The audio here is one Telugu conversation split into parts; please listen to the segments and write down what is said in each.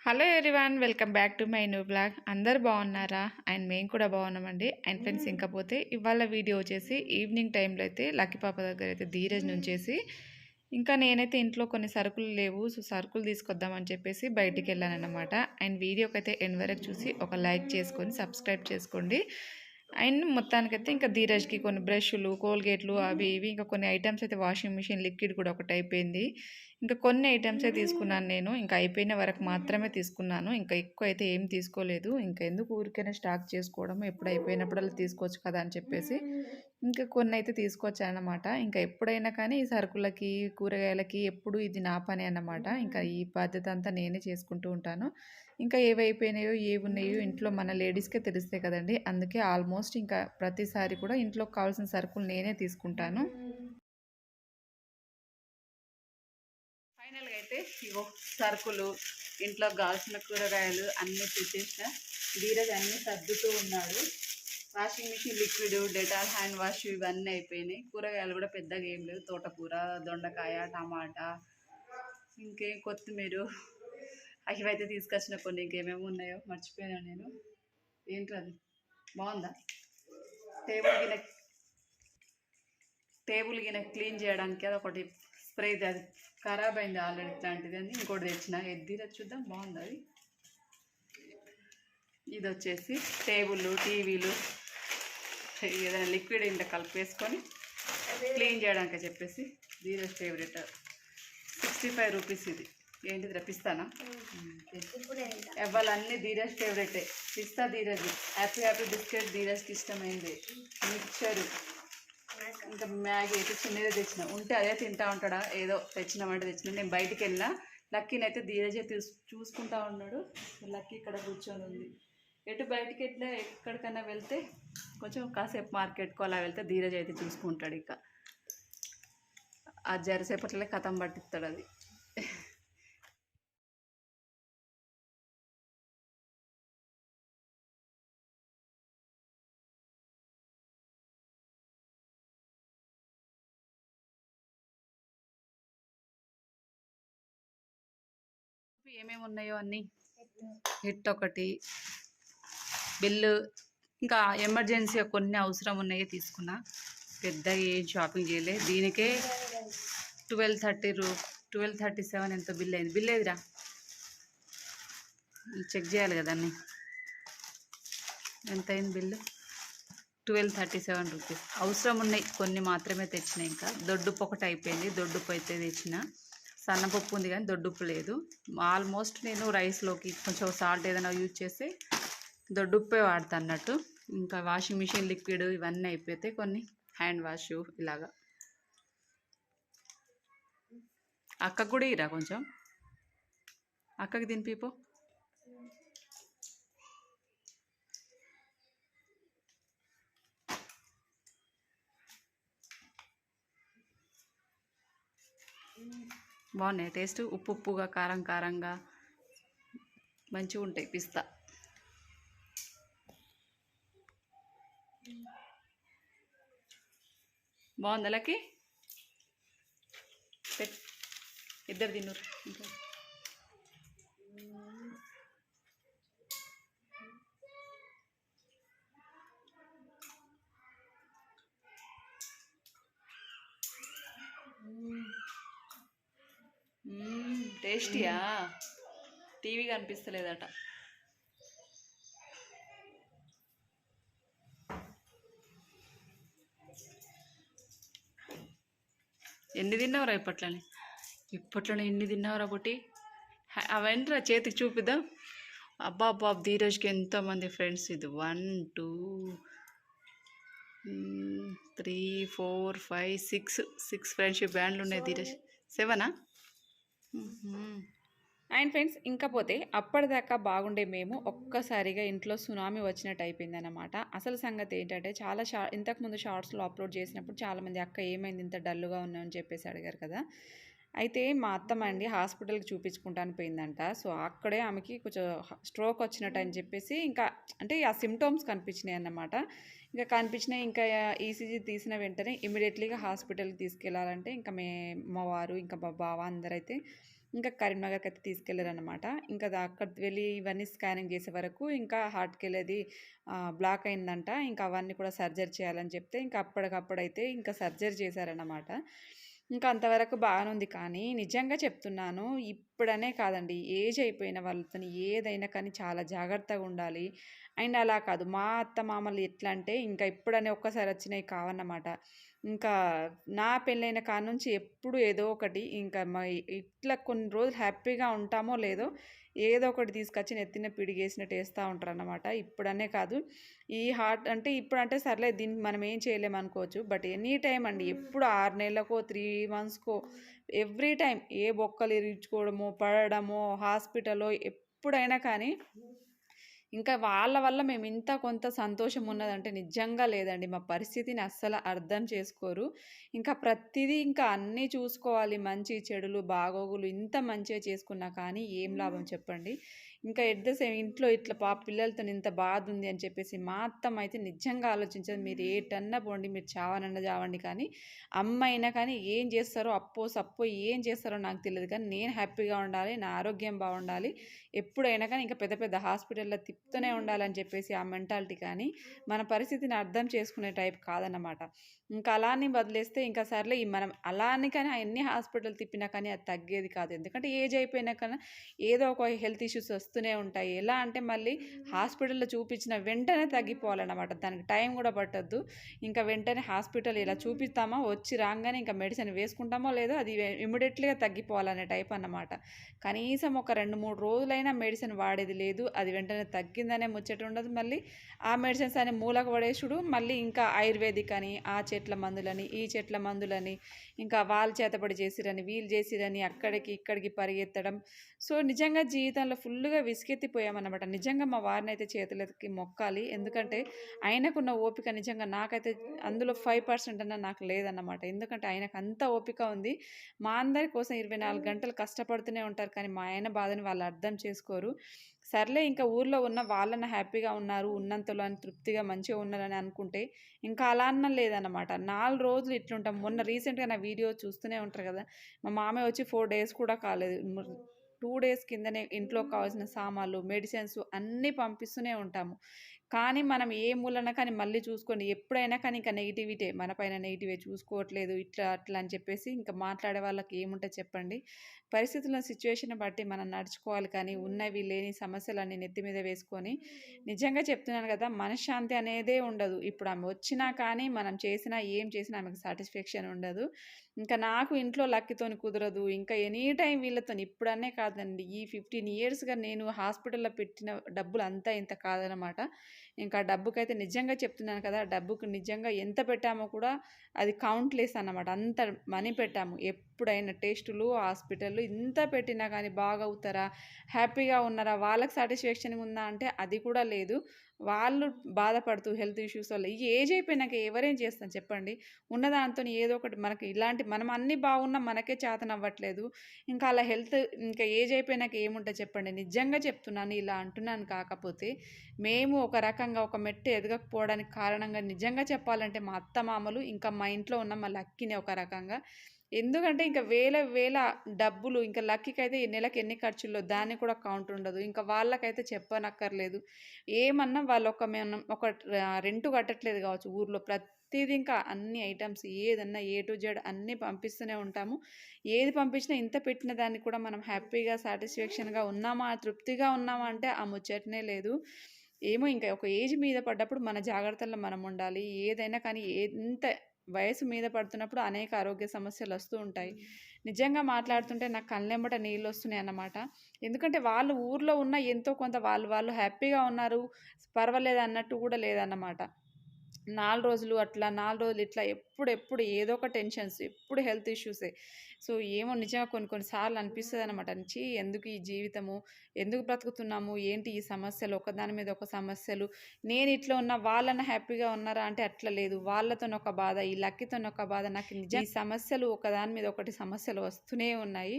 Hello everyone, welcome back to my new blog. అందరు బాగున్నారా? అండ్ మేము కూడా బాగున్నామండి. అండ్ ఫ్రెండ్స్, ఇంకపోతే ఇవాళ వీడియో వచ్చేసి ఈవినింగ్ టైంలో అయితే లక్కీ పాప దగ్గర అయితే ధీరజ్ నుంచేసి ఇంకా నేనైతే ఇంట్లో కొన్ని సరుకులు లేవు, సో సరుకులు తీసుకొద్దామని చెప్పేసి బయటికి వెళ్ళానన్నమాట. అండ్ వీడియోకి అయితే ఎండ్ వరకు చూసి ఒక లైక్ చేసుకొని సబ్స్క్రైబ్ చేసుకోండి. అండ్ మొత్తానికైతే ఇంకా ధీరజ్కి కొన్ని బ్రష్లు, కోల్గేట్లు, అవి ఇవి ఇంకా కొన్ని ఐటమ్స్ అయితే, వాషింగ్ మిషన్ లిక్విడ్ కూడా ఒకటి అయిపోయింది. ఇంకా కొన్ని ఐటమ్సే తీసుకున్నాను నేను. ఇంకా అయిపోయిన వరకు మాత్రమే తీసుకున్నాను. ఇంకా ఎక్కువ అయితే ఏం తీసుకోలేదు. ఇంకా ఎందుకు ఊరికైనా స్టాక్ చేసుకోవడం, ఎప్పుడు అయిపోయినప్పుడల్లా తీసుకోవచ్చు కదా అని చెప్పేసి ఇంకా కొన్ని అయితే తీసుకొచ్చానమాట. ఇంకా ఎప్పుడైనా కానీ ఈ సరుకులకి, కూరగాయలకి ఎప్పుడు ఇది నా పని అన్నమాట. ఇంకా ఈ బాధ్యత అంతా నేనే చేసుకుంటూ ఉంటాను. ఇంకా ఏవైపోయినాయో, ఏవి ఉన్నాయో ఇంట్లో మన లేడీస్కే తెలుస్తాయి కదండి. అందుకే ఆల్మోస్ట్ ఇంకా ప్రతిసారి కూడా ఇంట్లోకి కావాల్సిన సరుకులు నేనే తీసుకుంటాను. ఫైనల్గా అయితే ఇగో సరుకులు, ఇంట్లో కావాల్సిన కూరగాయలు అన్నీ తెచ్చేసిన. ధీరజ్ అన్నీ సర్దుతూ ఉన్నాడు. Washing machine liquid, Dettol hand wash ఇవన్నీ అయిపోయినాయి. కూరగాయలు కూడా పెద్దగా ఏం లేదు. తోటకూర, దొండకాయ, టమాటా, ఇంకేం కొత్తిమీర, ఇవైతే తీసుకొచ్చిన. కొన్ని ఇంకేమేమి ఉన్నాయో మర్చిపోయాను నేను. ఏంటది బాగుందా? టేబుల్ గిన్నె క్లీన్ చేయడానికి అది ఒకటి స్ప్రే, అది ఖరాబ్ అయింది ఆల్రెడీ, ఇట్లాంటిది అని ఇంకోటి తెచ్చిన. ఎద్దిరా చూద్దాం, బాగుంది అది. ఇది వచ్చేసి టేబుల్, టీవీలు, ఏదైనా లిక్విడ్ ఇంత కలిపేసుకొని క్లీన్ చేయడానికి చెప్పేసి ధీరజ్ ఫేవరెట్. 65 రూపీస్ ఇది. ఏంటిది రప్పిస్తానా? ఇవ్వాలన్నీ ధీరజ్ ఫేవరెటే. పిస్తా ధీరజ్, హ్యాపీ హ్యాపీ బిస్కెట్ ధీరజ్కి ఇష్టమైంది. మిక్చరు, ఇంకా మ్యాగీ అయితే చిన్నదే తెచ్చిన. ఉంటే అదే తింటా ఉంటాడా, ఏదో తెచ్చినామంటే తెచ్చిన. నేను బయటికి వెళ్ళినా, లక్కీని అయితే ధీరజే చూసుకుంటా ఉన్నాడు. లక్కీ ఇక్కడ కూర్చొని ఉంది. ఎటు బయటికి వెళ్ళినా, ఎక్కడికైనా వెళ్తే కొంచెం కాసేపు మార్కెట్కు అలా వెళ్తే ధీరజ్ అయితే చూసుకుంటాడు. ఇక ఆ జరసేపట్లే కథం పట్టిస్తాడు అది. ఏమేమి ఉన్నాయో అన్నీ, హిట్ ఒకటి, బిల్లు, ఇంకా ఎమర్జెన్సీగా కొన్ని అవసరం ఉన్నాయో తీసుకున్నా. పెద్దగా ఏం షాపింగ్ చేయలే. దీనికే 1237 ఎంతో బిల్ అయింది. బిల్ ఏదిరా, చెక్ చేయాలి కదా అన్నీ. ఎంత అయింది బిల్లు? 1237 రూపీస్. అవసరం ఉన్నాయి కొన్ని మాత్రమే తెచ్చిన. ఇంకా దొడ్డుప్పు ఒకటి అయిపోయింది. దొడ్డుప్పు అయితే తెచ్చిన. సన్నపప్పు ఉంది కానీ దొడ్డుప్పు లేదు. ఆల్మోస్ట్ నేను రైస్లోకి కొంచెం సాల్ట్ ఏదైనా యూజ్ చేస్తే దొడ్డుప్పే వాడతా అన్నట్టు. ఇంకా వాషింగ్ మిషన్ లిక్విడ్ ఇవన్నీ అయిపోతే కొన్ని హ్యాండ్ వాష్ ఇలాగా. అక్కకు కూడా ఇరా కొంచెం, అక్కకి తినిపిపో. బాగున్నాయి టేస్ట్, ఉప్పు ఉప్పుగా, కారం కారంగా మంచిగా ఉంటాయి. పిస్తా బాగుంది. లకి ఇద్దరు తిన్నారు. ఇంకా టేస్టీయా? టీవీ కనిపిస్తలేదట. ఎన్ని తిన్నావురా ఇప్పట్లోనే ఎన్ని తిన్నావురా బొట్టి? అవేంట్రా చేతికి చూపిద్దాం. అబ్బా అబ్బా, ధీరజ్కి ఎంతోమంది ఫ్రెండ్స్. ఇది 1 2 3 4 5 6 ఫ్రెండ్షిప్ బ్యాండ్లు ఉన్నాయి ధీరజ్. 7ఆ? అండ్ ఫ్రెండ్స్, ఇంకపోతే అప్పటిదాకా బాగుండే మేము ఒక్కసారిగా ఇంట్లో సునామీ వచ్చినట్టు అయిపోయిందన్నమాట. అసలు సంగతి ఏంటంటే, చాలా ఇంతకుముందు షార్ట్స్లో అప్లోడ్ చేసినప్పుడు చాలామంది అక్క ఏమైంది ఇంత డల్గా ఉన్నాయని చెప్పేసి అడిగారు కదా. అయితే మా అత్తమ్మ అండి హాస్పిటల్కి చూపించుకుంటాను పోయిందంట. సో అక్కడే ఆమెకి కొంచెం స్ట్రోక్ వచ్చినట్టు అని చెప్పేసి, ఇంకా అంటే ఆ సిమ్టమ్స్ కనిపించినాయి అన్నమాట. ఇంకా కనిపించినాయి. ఇంకా ఈసీజీ తీసిన వెంటనే ఇమీడియట్లీగా హాస్పిటల్కి తీసుకెళ్ళాలంటే ఇంకా మా వారు, ఇంకా మా బావ అందరైతే ఇంకా కరీంనగర్కి అయితే తీసుకెళ్లారనమాట. ఇంకా అక్కడ వెళ్ళి ఇవన్నీ స్కానింగ్ చేసే వరకు ఇంకా హార్ట్కి వెళ్ళేది బ్లాక్ అయిందంట. ఇంకా అవన్నీ కూడా సర్జరీ చేయాలని చెప్తే ఇంకా అప్పటికప్పుడైతే ఇంకా సర్జరీ చేశారన్నమాట. ఇంకా అంతవరకు బాగానే ఉంది. కానీ నిజంగా చెప్తున్నాను, ఇప్పుడనే కాదండి, ఏజ్ అయిపోయిన వాళ్ళతో ఏదైనా కానీ చాలా జాగ్రత్తగా ఉండాలి. అండ్ అలా కాదు, మా అత్త మామలు ఎట్లా అంటే ఇంకా ఇప్పుడనే ఒక్కసారి వచ్చినవి కావన్నమాట. ఇంకా నా పెళ్ళైన కాడ నుంచి ఎప్పుడు ఏదో ఒకటి ఇంకా ఇట్లా కొన్ని రోజులు హ్యాపీగా ఉంటామో లేదో ఏదో ఒకటి తీసుకొచ్చి నెత్తిన పిడిగేసినట్టు వేస్తూ ఉంటారన్నమాట. ఇప్పుడనే కాదు, ఈ హార్ట్ అంటే ఇప్పుడంటే సర్లే దీనికి మనం ఏం చేయలేము అనుకోవచ్చు. బట్ ఎనీ టైం అండి, ఎప్పుడు 6 నెలలకో 3 మంత్స్కో ఎవ్రీ టైం ఏ బొక్కలు ఇరించుకోవడమో పడడమో హాస్పిటల్లో ఎప్పుడైనా కానీ ఇంకా వాళ్ళ వల్ల మేము ఇంత కొంత సంతోషం ఉన్నదంటే నిజంగా లేదండి. మా పరిస్థితిని అస్సలు అర్థం చేసుకోరు. ఇంకా ప్రతిదీ ఇంకా అన్నీ చూసుకోవాలి. మంచి చెడులు బాగోగులు ఇంత మంచిగా చేసుకున్నా కానీ ఏం లాభం చెప్పండి. ఇంకా ఎట్ ద సేమ్ ఇంట్లో ఇట్లా పిల్లలతో ఇంత బాధ ఉంది అని చెప్పేసి మా అత్తమ్మ అయితే నిజంగా ఆలోచించదు. మీరు ఏటన్నా పోండి, మీరు చావనన్నా చావండి, కానీ అమ్మ అయినా కానీ ఏం చేస్తారో అప్పో సప్పో ఏం చేస్తారో నాకు తెలియదు, కానీ నేను హ్యాపీగా ఉండాలి, నా ఆరోగ్యం బాగుండాలి, ఎప్పుడైనా కానీ ఇంకా పెద్ద పెద్ద హాస్పిటల్లో తిప్పుతూనే ఉండాలని చెప్పేసి ఆ మెంటాలిటీ. కానీ మన పరిస్థితిని అర్థం చేసుకునే టైప్ కాదన్నమాట. ఇంకా అలానే వదిలేస్తే ఇంకా సర్లే మనం అలానే కానీ ఎన్ని హాస్పిటల్ తిప్పినా కానీ అది తగ్గేది కాదు. ఎందుకంటే ఏజ్ అయిపోయినా కన్నా ఏదో ఒక హెల్త్ ఇష్యూస్ వస్తూనే ఉంటాయి. ఎలా అంటే మళ్ళీ హాస్పిటల్లో చూపించిన వెంటనే తగ్గిపోవాలన్నమాట. దానికి టైం కూడా పట్టద్దు. ఇంకా వెంటనే హాస్పిటల్ ఇలా చూపిస్తామా, వచ్చి రాగానే ఇంకా మెడిసిన్ వేసుకుంటామో లేదో అది ఇమీడియట్లీగా తగ్గిపోవాలనే టైప్ అన్నమాట. కనీసం ఒక 2-3 రోజులైనా మెడిసిన్ వాడేది లేదు. అది వెంటనే తగ్గిందనే ముచ్చట ఉండదు. మళ్ళీ ఆ మెడిసిన్స్ అని మూలకు పడేసుడు, మళ్ళీ ఇంకా ఆయుర్వేదిక్ అని ఆ చెట్ల మందులని ఈ చెట్ల మందులని ఇంకా వాళ్ళు చేతబడి చేసిరని వీళ్ళు చేసిరని అక్కడికి ఇక్కడికి పరిగెత్తడం. సో నిజంగా జీవితంలో ఫుల్గా విసిగెత్తిపోయామన్నమాట. నిజంగా మా వారిని అయితే చేతులకి మొక్కాలి. ఎందుకంటే ఆయనకున్న ఓపిక నిజంగా నాకైతే అందులో 5% అన్న నాకు లేదన్నమాట. ఎందుకంటే ఆయనకు అంత ఓపిక ఉంది. మా అందరి కోసం 24 గంటలు కష్టపడుతూనే ఉంటారు, కానీ మా ఆయన బాధని వాళ్ళు అర్థం చేసుకోరు. సర్లే ఇంకా ఊర్లో ఉన్న వాళ్ళని హ్యాపీగా ఉన్నారు, ఉన్నంతలో అని తృప్తిగా మంచిగా ఉన్నారని అనుకుంటే ఇంకా అలా అన్న లేదన్నమాట. 4 రోజులు ఇట్లుంటాం. మొన్న రీసెంట్గా నా వీడియో చూస్తూనే ఉంటారు కదా, మా మామయ్య వచ్చి 4 డేస్ కూడా కాలేదు. 2 డేస్ కిందనే ఇంట్లో కావాల్సిన సామాన్లు మెడిసిన్స్ అన్నీ పంపిస్తూనే ఉంటాము. కానీ మనం ఏ మూలన కానీ మళ్ళీ చూసుకోండి, ఎప్పుడైనా కానీ ఇంకా నెగిటివిటీ మన పైన నెగిటివే, చూసుకోవట్లేదు ఇట్లా అట్లా అని చెప్పేసి ఇంకా మాట్లాడే వాళ్ళకి ఏముంటుంది చెప్పండి. పరిస్థితుల సిచ్యువేషన్ బట్టి మనం నడుచుకోవాలి, కానీ ఉన్నవి లేని సమస్యలన్నీ నెత్తి మీద వేసుకొని నిజంగా చెప్తున్నాను కదా, మనశ్శాంతి అనేదే ఉండదు. ఇప్పుడు ఆమె వచ్చినా కానీ మనం చేసినా ఏం చేసినా ఆమెకు సాటిస్ఫాక్షన్ ఉండదు. ఇంకా నాకు ఇంట్లో లక్కీతోని కుదరదు. ఇంకా ఎనీ టైం వీళ్ళతోని ఇప్పుడనే కాదండి, ఈ 15 ఇయర్స్గా నేను హాస్పిటల్లో పెట్టిన డబ్బులు అంతా ఇంత కాదనమాట. ఇంకా డబ్బుకైతే నిజంగా చెప్తున్నాను కదా, డబ్బుకు నిజంగా ఎంత పెట్టామో కూడా అది కౌంట్లెస్ అన్నమాట. అంత మనీ పెట్టాము. ఎప్పుడైనా టెస్టులు హాస్పిటల్ ఇంత పెట్టినా కానీ బాగవుతారా, హ్యాపీగా ఉన్నారా, వాళ్ళకి సాటిస్ఫాక్షన్ ఉందా అంటే అది కూడా లేదు. వాళ్ళు బాధపడుతూ హెల్త్ ఇష్యూస్ వల్ల ఈ ఏజ్ అయిపోయినాక ఎవరేం చేస్తాం చెప్పండి. ఉన్నదాంతో ఏదో ఒకటి మనకి ఇలాంటి మనం అన్నీ బాగున్నా మనకే చేతనవ్వట్లేదు. ఇంకా అలా హెల్త్ ఇంకా ఏజ్ అయిపోయినాక ఏముంటుంది చెప్పండి. నిజంగా చెప్తున్నాను, ఇలా అంటున్నాను కాకపోతే మేము ఒక రకంగా ఒక మెట్టు ఎదగకపోవడానికి కారణంగా నిజంగా చెప్పాలంటే మా అత్తమామలు, ఇంకా మా ఇంట్లో ఉన్న మా లక్కీని ఒక రకంగా. ఎందుకంటే ఇంకా వేల వేల డబ్బులు ఇంకా లక్కీకి అయితే ఈ నెలకి ఎన్ని ఖర్చుల్లో దాన్ని కూడా కౌంట్ ఉండదు. ఇంకా వాళ్ళకైతే చెప్పనక్కర్లేదు. ఏమన్నా వాళ్ళు ఒక రెంట్ కట్టట్లేదు కావచ్చు ఊర్లో, ప్రతిదీ ఇంకా అన్ని ఐటమ్స్ ఏదన్నా ఏ టు జెడ్ అన్నీ పంపిస్తూనే ఉంటాము. ఏది పంపించినా ఇంత పెట్టిన దాన్ని కూడా మనం హ్యాపీగా సాటిస్ఫాక్షన్గా ఉన్నామా, తృప్తిగా ఉన్నామా అంటే ఆ ముచ్చటనే లేదు. ఏమో ఇంకా ఒక ఏజ్ మీద పడ్డప్పుడు మన జాగ్రత్తల్లో మనం ఉండాలి. ఏదైనా కానీ ఎంత వయసు మీద పడుతున్నప్పుడు అనేక ఆరోగ్య సమస్యలు వస్తూ ఉంటాయి. నిజంగా మాట్లాడుతుంటే నాకు కళ్ళెంబట నీళ్ళు వస్తున్నాయి అన్నమాట. ఎందుకంటే వాళ్ళు ఊర్లో ఉన్న ఎంతో కొంత వాళ్ళు హ్యాపీగా ఉన్నారు, పర్వాలేదు అన్నట్టు కూడా లేదన్నమాట. 4 రోజులు అట్లా 4 రోజులు ఇట్లా ఎప్పుడెప్పుడు ఏదో ఒక టెన్షన్స్, ఎప్పుడు హెల్త్ ఇష్యూసే. సో ఏమో నిజంగా కొన్ని సార్లు అనిపిస్తుంది అనమాట, ఛీ ఎందుకు ఈ జీవితము, ఎందుకు బ్రతుకుతున్నాము, ఏంటి ఈ సమస్యలు, ఒకదాని మీద ఒక సమస్యలు. నేను ఇట్లా ఉన్నా వాళ్ళన్న హ్యాపీగా ఉన్నారా అంటే అట్లా లేదు. వాళ్ళతో ఒక బాధ, ఈ లక్కీతో ఒక బాధ. నాకు నిజం ఈ సమస్యలు ఒకదాని మీద ఒకటి సమస్యలు వస్తూనే ఉన్నాయి.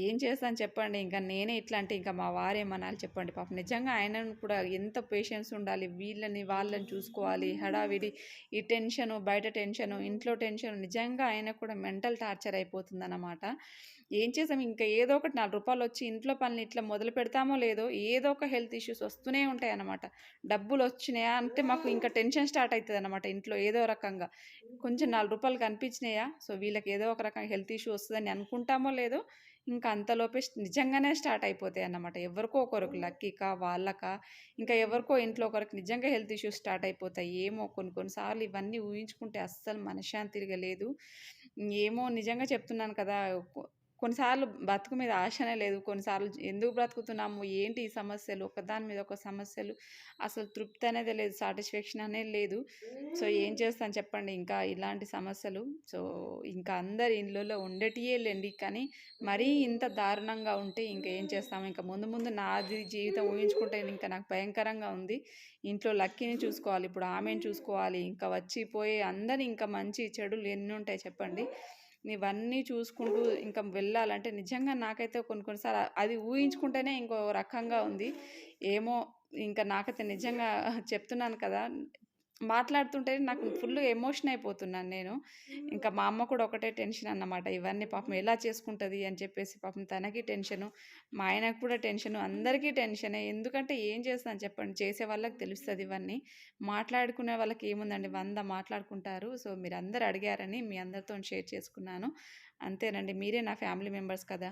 ఏం చేస్తాను చెప్పండి. ఇంకా నేనే ఇట్లా అంటే ఇంకా మా వారేమనాలి చెప్పండి. పాపం నిజంగా ఆయనను కూడా ఎంత పేషెన్స్ ఉండాలి, వీళ్ళని వాళ్ళని చూసుకోవాలి, హడావిడి ఈ టెన్షను, బయట టెన్షను, ఇంట్లో టెన్షన్, నిజంగా ఆయన కూడా మెంటల్ టార్చర్ అయిపోతుందన్నమాట. ఏం చేసాం ఇంకా ఏదో ఒకటి రూ. 4 వచ్చి ఇంట్లో పనులు ఇట్లా మొదలు పెడతామో లేదో ఏదో ఒక హెల్త్ ఇష్యూస్ వస్తూనే ఉంటాయన్నమాట. డబ్బులొచ్చినాయా అంటే మాకు ఇంకా టెన్షన్ స్టార్ట్ అయితదనమాట ఇంట్లో ఏదో రకంగా. కొంచెం రూ. 4 కనిపించినాయా, సో వీళ్ళకి ఏదో ఒక రకంగా హెల్త్ ఇష్యూ వస్తదని అనుకుంటామో లేదో, ఇంకా అంతలోపే నిజంగానే స్టార్ట్ అయిపోతాయన్నమాట. ఎవరికో ఒకరికి లక్కీకా, వాళ్ళకా, ఇంకా ఎవరికో ఇంట్లో ఒకరికి నిజంగా హెల్త్ ఇష్యూస్ స్టార్ట్ అయిపోతాయి. ఏమో కొన్ని కొన్ని సార్లు ఇవన్నీ ఊహించుకుంటే అస్సలు మనశ్శాంతిగా లేదు. ఏమో నిజంగా చెప్తున్నాను కదా! కొన్నిసార్లు బతుకు మీద ఆశనే లేదు. కొన్నిసార్లు ఎందుకు బ్రతుకుతున్నాము? ఏంటి ఈ సమస్యలు? ఒకదాని మీద ఒక సమస్యలు. అసలు తృప్తి అనేదే లేదు. సాటిస్ఫాక్షన్ అనేది లేదు. సో, ఏం చేస్తాను చెప్పండి ఇంకా ఇలాంటి సమస్యలు. సో, ఇంకా అందరి ఇళ్ళలో ఉండేటియే లెండి. కానీ మరీ ఇంత దారుణంగా ఉంటే ఇంక ఏం చేస్తాము? ఇంక ముందు ముందు నాది జీవితం ఊహించుకుంటే ఇంకా నాకు భయంకరంగా ఉంది. ఇంట్లో లక్కీని చూసుకోవాలి. ఇప్పుడు ఆమెను చూసుకోవాలి. ఇంకా వచ్చి పోయి అందరు ఇంకా మంచి చెడులు ఎన్నుంటాయి చెప్పండి. ఇవన్నీ చూసుకుంటూ ఇంకా వెళ్ళాలంటే నిజంగా నాకైతే కొన్ని కొన్ని సార్లు అది ఊహించుకుంటేనే ఇంకో రకంగా ఉంది. ఏమో ఇంకా నాకైతే నిజంగా చెప్తున్నాను కదా! మాట్లాడుతుంటే నాకు ఫుల్ ఎమోషన్ అయిపోతున్నాను నేను. ఇంకా మా అమ్మ కూడా ఒకటే టెన్షన్ అన్నమాట. ఇవన్నీ పాపం ఎలా చేసుకుంటది అని చెప్పేసి పాపం తనకి టెన్షను. మా ఆయనకు కూడా టెన్షను. అందరికీ టెన్షనే. ఎందుకంటే ఏం చేస్తాను చెప్పండి. చేసే వాళ్ళకి తెలుస్తది ఇవన్నీ. మాట్లాడుకునే వాళ్ళకి ఏముందండి 100 మాట్లాడుకుంటారు. సో, మీరందరూ అడిగారని మీ అందరితోని షేర్ చేసుకున్నాను. అంతేనండి. మీరే నా ఫ్యామిలీ మెంబర్స్ కదా!